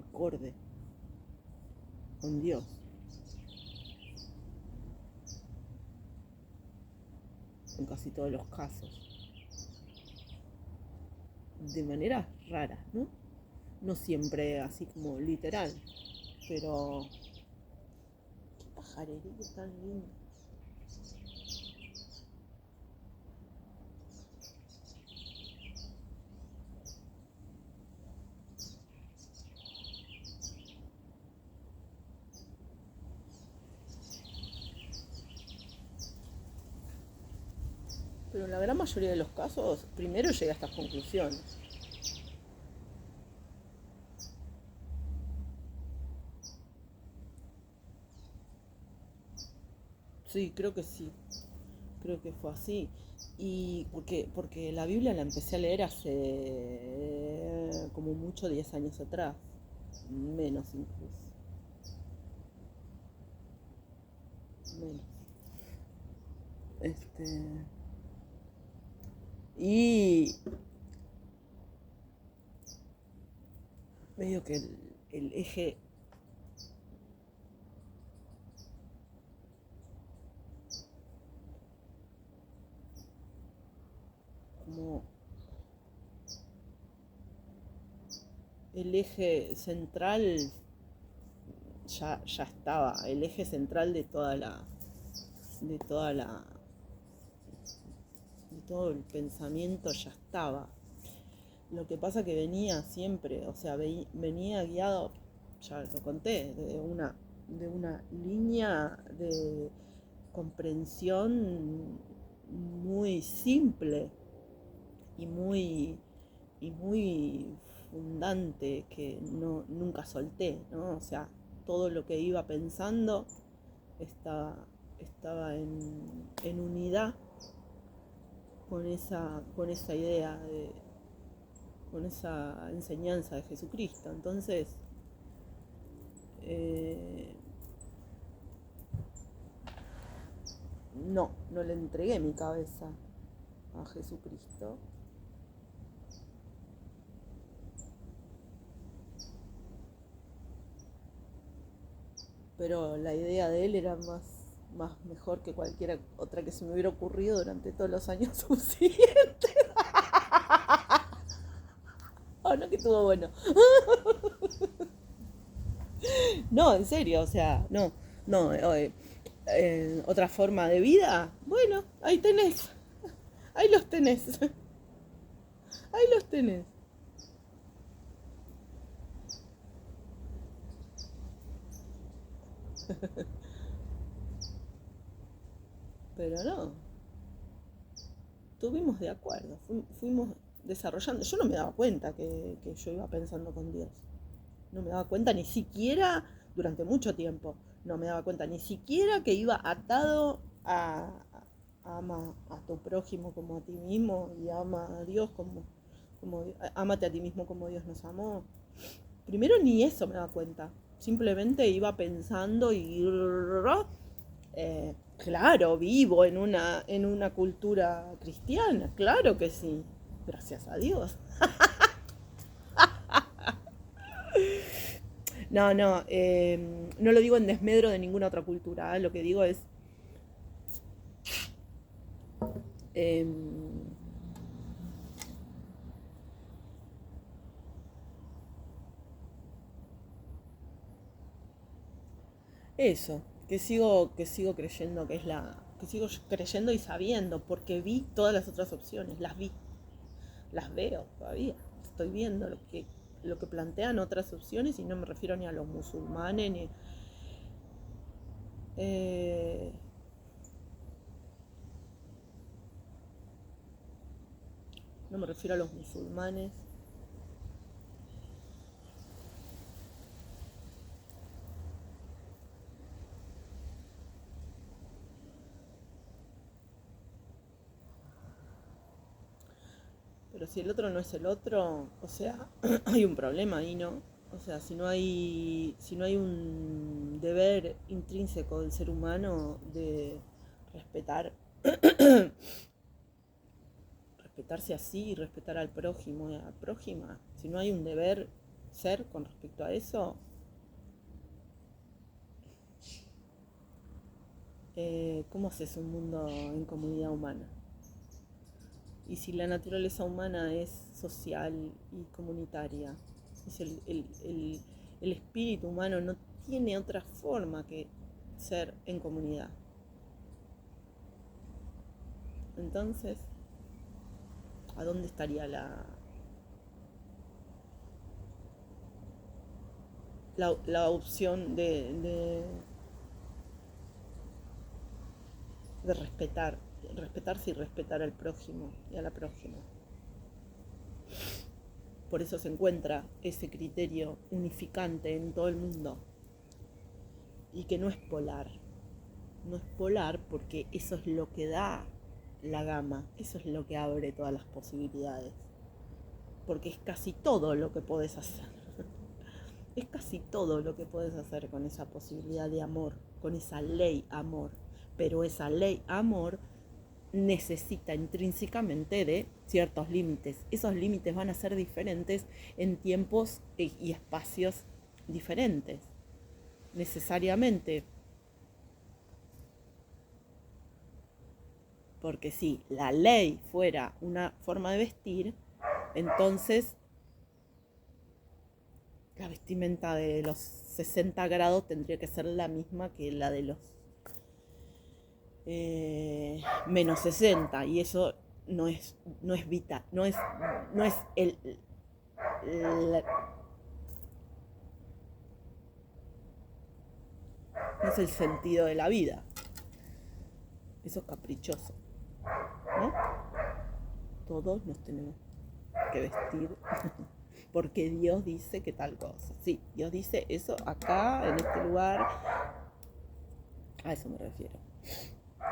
acorde con Dios. En casi todos los casos. De maneras raras, ¿no? No siempre así como literal, pero qué pajarería tan linda. Pero en la gran mayoría de los casos, primero llegué a estas conclusiones. Sí, creo que sí. Creo que fue así. Y porque la Biblia la empecé a leer hace como mucho 10 años atrás. Menos incluso. Menos. Este. Y medio que el eje como el eje central ya estaba, el eje central de toda la, de todo el pensamiento ya estaba. Lo que pasa que venía siempre, o sea, venía guiado, ya lo conté, de una línea de comprensión muy simple y muy fundante que nunca solté, ¿no? O sea, todo lo que iba pensando estaba en unidad con esa idea con esa enseñanza de Jesucristo. Entonces, eh, no le entregué mi cabeza a Jesucristo. Pero la idea de él era más mejor que cualquiera otra que se me hubiera ocurrido durante todos los años subsiguientes. Oh, no, que estuvo bueno. No, en serio, o sea, no, otra forma de vida, bueno, ahí tenés, ahí los tenés, ahí los tenés. Pero no, estuvimos de acuerdo, fuimos desarrollando. Yo no me daba cuenta que yo iba pensando con Dios. No me daba cuenta ni siquiera durante mucho tiempo. No me daba cuenta ni siquiera que iba atado a ama a tu prójimo como a ti mismo y ama a Dios como ámate a ti mismo como Dios nos amó. Primero ni eso me daba cuenta. Simplemente iba pensando y claro, vivo en una cultura cristiana, claro que sí. Gracias a Dios. No, no, no lo digo en desmedro de ninguna otra cultura, ¿eh? Lo que digo es eh, eso, que sigo creyendo que es que sigo creyendo y sabiendo, porque vi todas las otras opciones, las veo todavía, estoy viendo lo que plantean otras opciones y no me refiero ni a los musulmanes ni eh, no me refiero a los musulmanes. Pero si el otro no es el otro, o sea, hay un problema ahí, ¿no? O sea, si no hay un deber intrínseco del ser humano de respetar, respetarse así y respetar al prójimo y a la prójima, si no hay un deber ser con respecto a eso, ¿cómo haces un mundo en comunidad humana? Y si la naturaleza humana es social y comunitaria, es el espíritu humano no tiene otra forma que ser en comunidad. Entonces, ¿a dónde estaría la opción de respetarse y respetar al prójimo y a la prójima? Por eso se encuentra ese criterio unificante en todo el mundo y que no es polar. No es polar porque eso es lo que da la gama, eso es lo que abre todas las posibilidades. Porque es casi todo lo que podés hacer. Es casi todo lo que podés hacer con esa posibilidad de amor, con esa ley amor. Pero esa ley amor necesita intrínsecamente de ciertos límites. Esos límites van a ser diferentes en tiempos y espacios diferentes. Necesariamente. Porque si la ley fuera una forma de vestir, entonces la vestimenta de los 60 grados tendría que ser la misma que la de los menos 60. Y eso no es vital, no es la- no es el sentido de la vida. Eso es caprichoso, ¿no? Todos nos tenemos que vestir porque Dios dice que tal cosa. Sí, Dios dice eso acá, en este lugar. A eso me refiero.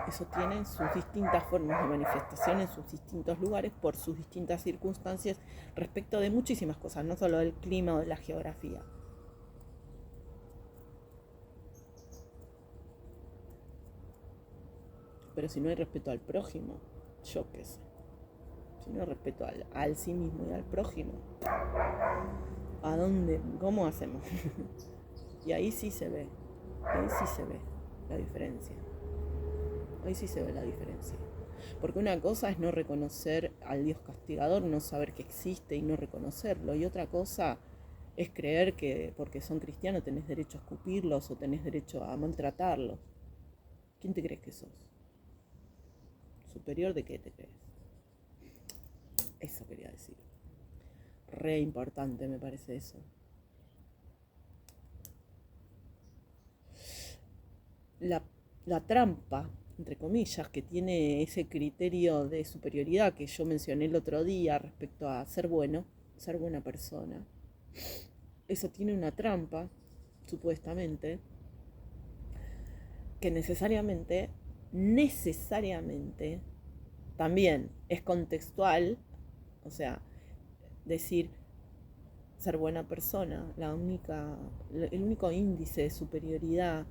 Eso tiene sus distintas formas de manifestación en sus distintos lugares por sus distintas circunstancias respecto de muchísimas cosas, no solo del clima o de la geografía. Pero si no hay respeto al prójimo, yo qué sé. Si no hay respeto al sí mismo y al prójimo, ¿a dónde? ¿Cómo hacemos? Y ahí sí se ve, ahí sí se ve la diferencia. Ahí sí se ve la diferencia. Porque una cosa es no reconocer al Dios castigador, no saber que existe y no reconocerlo. Y otra cosa es creer que porque son cristianos tenés derecho a escupirlos o tenés derecho a maltratarlos. ¿Quién te crees que sos? ¿Superior de qué te crees? Eso quería decir. Re importante me parece eso. La trampa, entre comillas, que tiene ese criterio de superioridad que yo mencioné el otro día respecto a ser bueno, ser buena persona. Eso tiene una trampa, supuestamente, que necesariamente, también es contextual, o sea, decir ser buena persona, el único índice de superioridad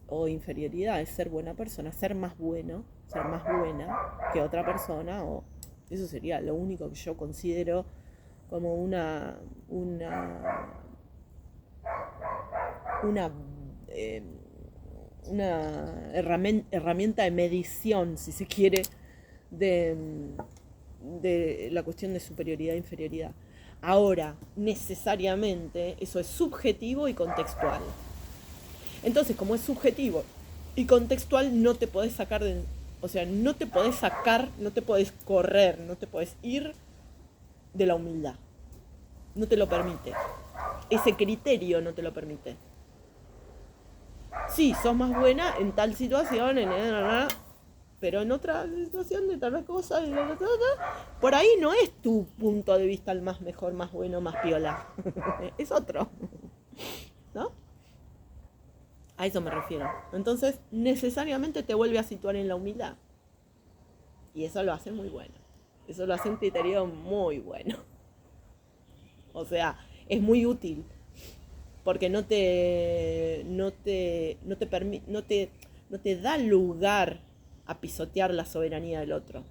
o inferioridad es ser buena persona, ser más bueno, ser más buena que otra persona, o eso sería lo único que yo considero como una herramienta de medición, si se quiere, de la cuestión de superioridad e inferioridad. Ahora, necesariamente, eso es subjetivo y contextual. Entonces, como es subjetivo y contextual, no te podés sacar no te podés correr, no te podés ir de la humildad. No te lo permite. Ese criterio no te lo permite. Sí, sos más buena en tal situación, pero en otra situación de tal cosa, por ahí no es tu punto de vista el más mejor, más bueno, más piola. Es otro. ¿No? A eso me refiero. Entonces, necesariamente te vuelve a situar en la humildad. Y eso lo hace muy bueno. Eso lo hace un criterio muy bueno. O sea, es muy útil. Porque no te da lugar a pisotear la soberanía del otro.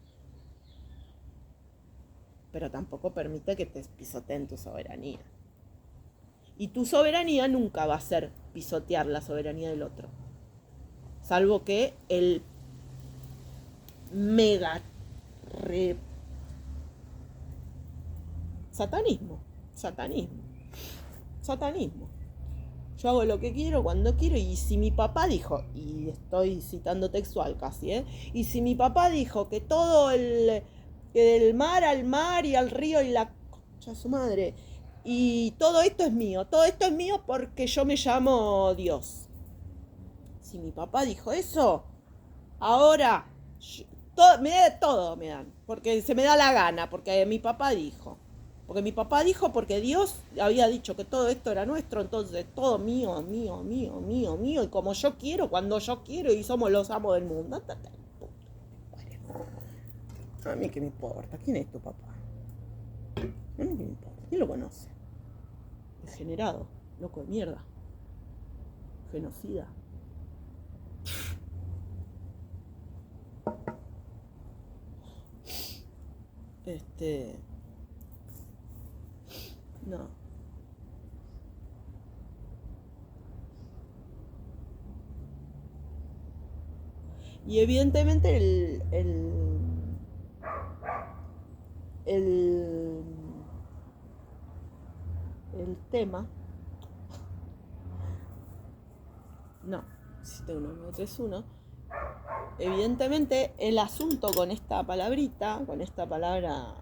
Pero tampoco permite que te pisoteen tu soberanía. Y tu soberanía nunca va a ser pisotear la soberanía del otro. Salvo que el mega satanismo. Yo hago lo que quiero cuando quiero, y si mi papá dijo, y estoy citando textual casi, y si mi papá dijo que todo que del mar al mar y al río y la concha de su madre, y todo esto es mío porque yo me llamo Dios. Si mi papá dijo eso, ahora todo me dan, porque se me da la gana, porque mi papá dijo. Porque Dios había dicho que todo esto era nuestro, entonces todo mío, y como yo quiero, cuando yo quiero, y somos los amos del mundo. A mí qué me importa, ¿quién es tu papá? A mí qué me importa, ¿quién lo conoce? Degenerado, loco de mierda, genocida. No. Y evidentemente el tema. No, hiciste 1, 9, 3, 1. Evidentemente el asunto con esta palabrita, con esta palabra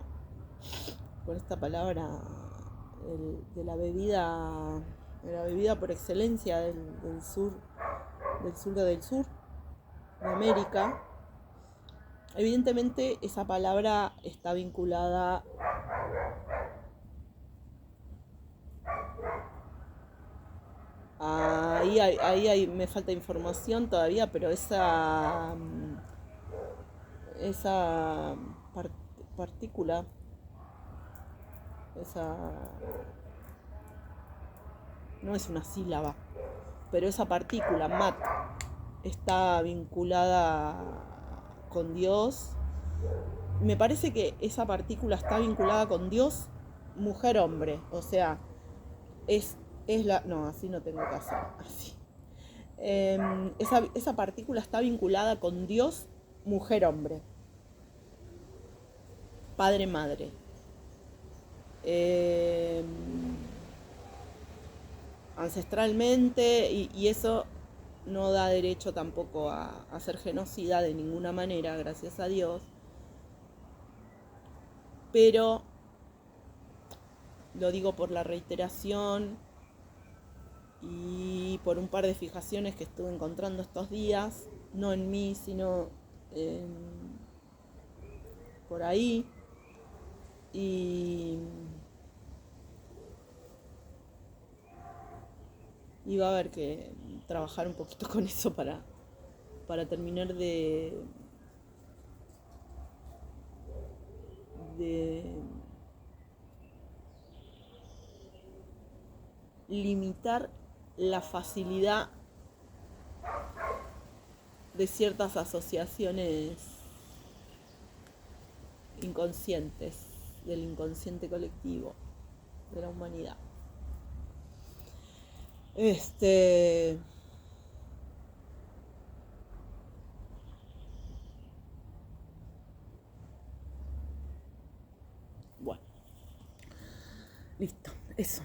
de la bebida por excelencia del sur de América, evidentemente esa palabra está vinculada ahí me falta información todavía, pero esa partícula, no es una sílaba, pero esa partícula, mat, está vinculada con Dios. Me parece que esa partícula está vinculada con Dios, mujer-hombre. O sea, es la... No, así no tengo que hacer. Así. Esa partícula está vinculada con Dios, mujer-hombre. Padre-madre. Ancestralmente, y eso no da derecho tampoco a ser genocida de ninguna manera, gracias a Dios. Pero lo digo por la reiteración y por un par de fijaciones que estuve encontrando estos días, no en mí, sino por ahí. Y va a haber que trabajar un poquito con eso para terminar de limitar la facilidad de ciertas asociaciones inconscientes, del inconsciente colectivo, de la humanidad. Bueno, listo, eso.